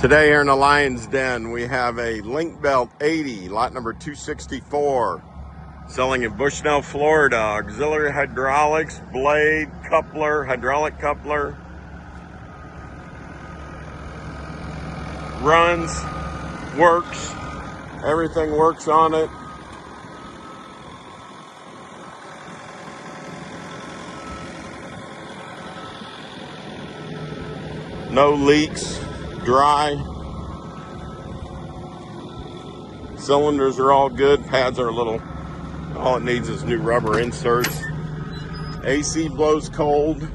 Today here in the Lion's Den, we have a Link Belt 80, lot number 264, selling in Bushnell, Florida. Auxiliary hydraulics, blade, coupler, hydraulic coupler. Runs, works, everything works on it. No leaks. Dry. Cylinders are all good. Pads are a little, all it needs is new rubber inserts. AC blows cold.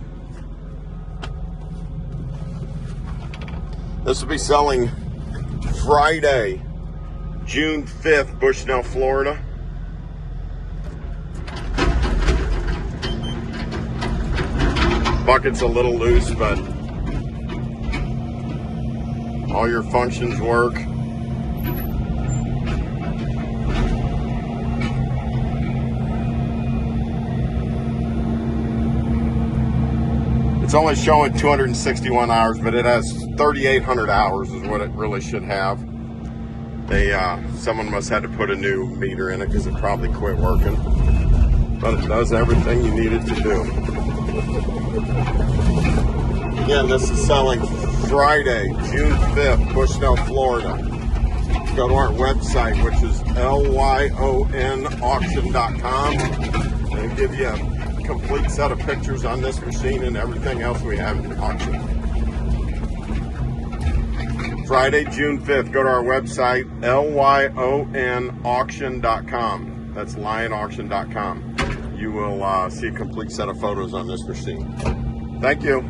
This will be selling Friday, June 5th, Bushnell, Florida. Bucket's a little loose, but all your functions work. It's only showing 261 hours, but it has 3,800 hours is what it really should have. Someone must have had to put a new meter in it because it probably quit working. But it does everything you need it to do. Again, this is selling Friday, June 5th, Bushnell, Florida. Go to our website, which is lyonauction.com, and give you a complete set of pictures on this machine and everything else we have in auction. Friday, June 5th, go to our website, lyonauction.com. That's lyonauction.com. You will see a complete set of photos on this machine. Thank you.